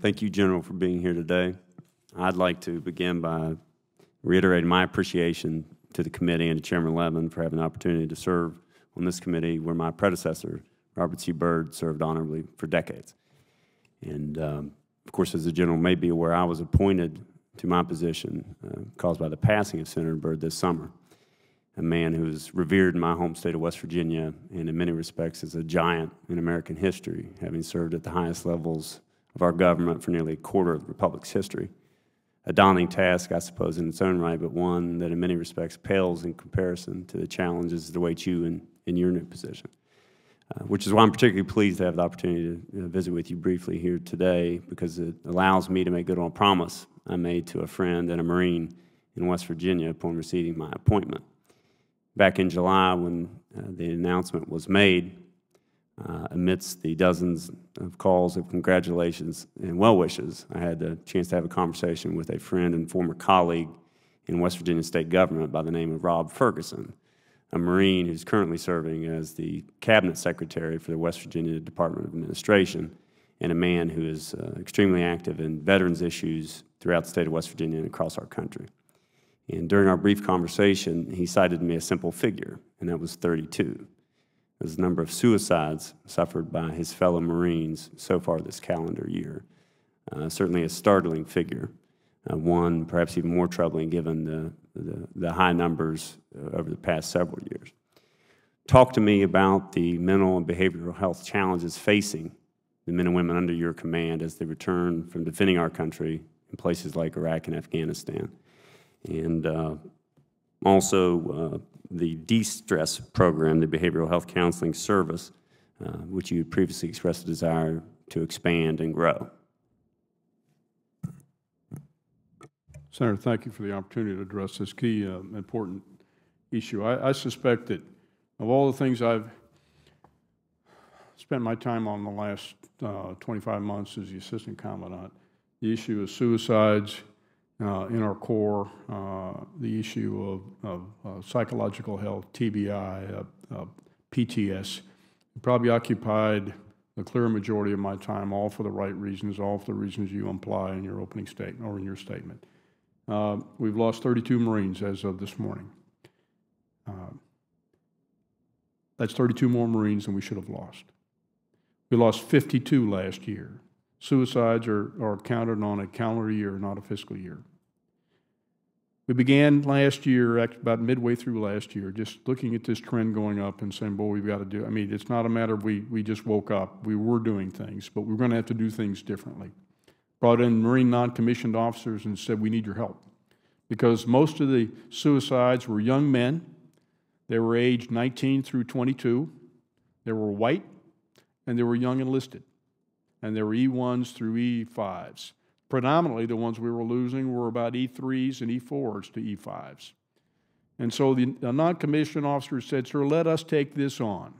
Thank you, General, for being here today. I'd like to begin by reiterating my appreciation to the committee and to Chairman Levin for having the opportunity to serve on this committee where my predecessor, Robert C. Byrd, served honorably for decades. And, of course, as the General may be aware, I was appointed to my position caused by the passing of Senator Byrd this summer, a man who is revered in my home state of West Virginia and in many respects is a giant in American history, having served at the highest levels of our government for nearly a quarter of the Republic's history. A daunting task, I suppose, in its own right, but one that in many respects pales in comparison to the challenges that await you in your new position. Which is why I'm particularly pleased to have the opportunity to visit with you briefly here today, because it allows me to make good on a promise I made to a friend and a Marine in West Virginia upon receiving my appointment. Back in July, when the announcement was made, amidst the dozens of calls of congratulations and well wishes, I had the chance to have a conversation with a friend and former colleague in West Virginia state government by the name of Rob Ferguson, a Marine who's currently serving as the Cabinet Secretary for the West Virginia Department of Administration, and a man who is extremely active in veterans issues throughout the state of West Virginia and across our country. And during our brief conversation, he cited to me a simple figure, and that was 32. It was the number of suicides suffered by his fellow Marines so far this calendar year. Certainly a startling figure, one perhaps even more troubling given the high numbers over the past several years. Talk to me about the mental and behavioral health challenges facing the men and women under your command as they return from defending our country in places like Iraq and Afghanistan. And also the de-stress program, the Behavioral Health Counseling Service, which you had previously expressed a desire to expand and grow. Senator, thank you for the opportunity to address this key, important issue. I suspect that of all the things I've spent my time on the last 25 months as the Assistant Commandant, the issue of suicides in our Corps, the issue of psychological health, TBI, PTS, probably occupied the clear majority of my time, all for the right reasons, all for the reasons you imply in your opening statement or in your statement. We've lost 32 Marines as of this morning. That's 32 more Marines than we should have lost. We lost 52 last year. Suicides are counted on a calendar year, not a fiscal year. We began last year, about midway through last year, just looking at this trend going up and saying, boy, we've got to do, I mean, it's not a matter of we just woke up. We were doing things, but we're going to have to do things differently. Brought in Marine non-commissioned officers and said, we need your help. Because most of the suicides were young men. They were aged 19 through 22. They were white, and they were young enlisted. And there were E1s through E5s. Predominantly, the ones we were losing were about E3s and E4s to E5s. And so the non-commissioned officer said, sir, let us take this on.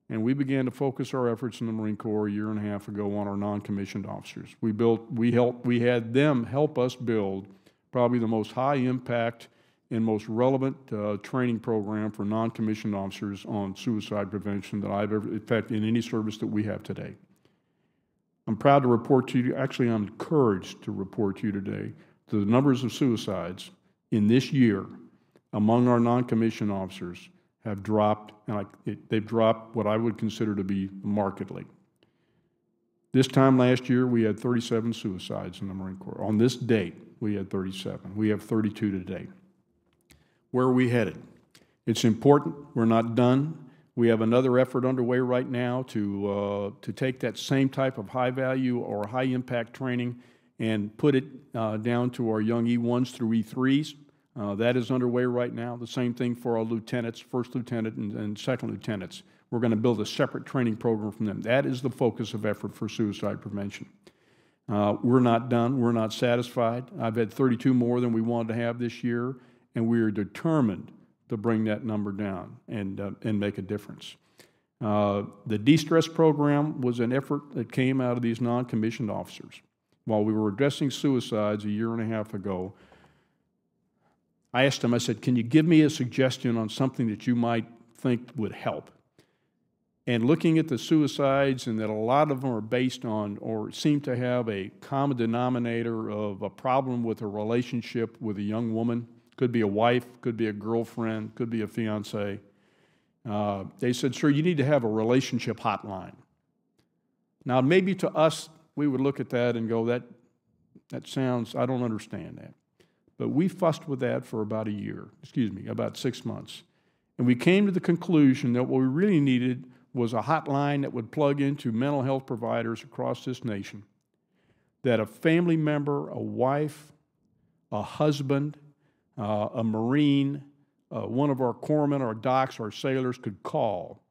And we began to focus our efforts in the Marine Corps a year and a half ago on our non-commissioned officers. We had them help us build probably the most high-impact and most relevant training program for non-commissioned officers on suicide prevention that I've ever, in fact, in any service that we have today. I'm proud to report to you, actually I'm encouraged to report to you today, that the numbers of suicides in this year among our non-commissioned officers have dropped, and they've dropped what I would consider to be markedly. This time last year, we had 37 suicides in the Marine Corps. On this date, we had 37. We have 32 today. Where are we headed? It's important. We're not done. We have another effort underway right now to take that same type of high-value or high-impact training and put it down to our young E1s through E3s. That is underway right now. The same thing for our lieutenants, first lieutenant and second lieutenants. We're going to build a separate training program from them. That is the focus of effort for suicide prevention. We're not done. We're not satisfied. I've had 32 more than we wanted to have this year, and we are determined to bring that number down and make a difference. The de-stress program was an effort that came out of these non-commissioned officers. While we were addressing suicides a year and a half ago, I asked them, I said, can you give me a suggestion on something that you might think would help? and looking at the suicides, and that a lot of them are based on or seem to have a common denominator of a problem with a relationship with a young woman. Could be a wife, could be a girlfriend, could be a fiance. They said, sir, you need to have a relationship hotline. Now, maybe to us, we would look at that and go, that sounds, I don't understand that. But we fussed with that for about about 6 months. And we came to the conclusion that what we really needed was a hotline that would plug into mental health providers across this nation, that a family member, a wife, a husband, a Marine, one of our corpsmen, our docs, our sailors could call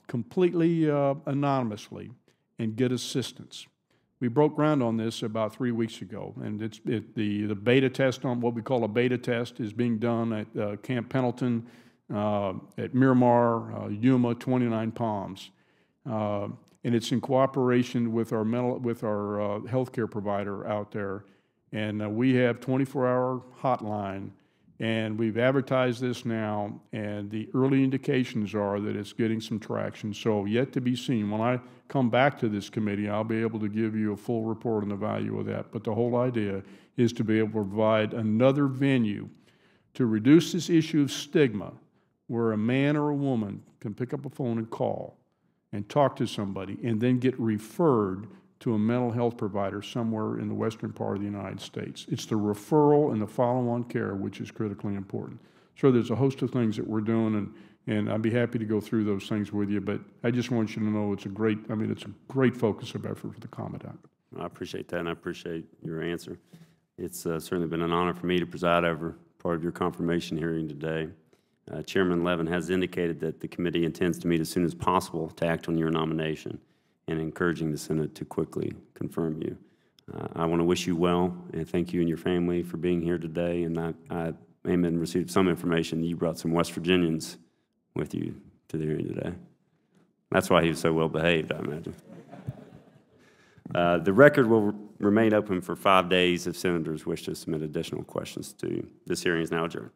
completely anonymously and get assistance. We broke ground on this about 3 weeks ago, and the beta test on what we call a beta test is being done at Camp Pendleton, at Miramar, Yuma, 29 Palms, and it's in cooperation with our healthcare provider out there, and we have 24-hour hotline, and we've advertised this now, and the early indications are that it's getting some traction. So yet to be seen. When I come back to this committee, I'll be able to give you a full report on the value of that. But the whole idea is to be able to provide another venue to reduce this issue of stigma, where a man or a woman can pick up a phone and call and talk to somebody and then get referred to a mental health provider somewhere in the western part of the United States. It's the referral and the follow-on care which is critically important. So there's a host of things that we're doing, and I'd be happy to go through those things with you, but I just want you to know it's a great focus of effort for the Commandant. I appreciate that, and I appreciate your answer. It's certainly been an honor for me to preside over part of your confirmation hearing today. Chairman Levin has indicated that the committee intends to meet as soon as possible to act on your nomination and encouraging the Senate to quickly confirm you. I want to wish you well and thank you and your family for being here today. And I may have received some information that you brought some West Virginians with you to the hearing today. That's why he was so well behaved, I imagine. The record will remain open for 5 days if senators wish to submit additional questions to you. This hearing is now adjourned.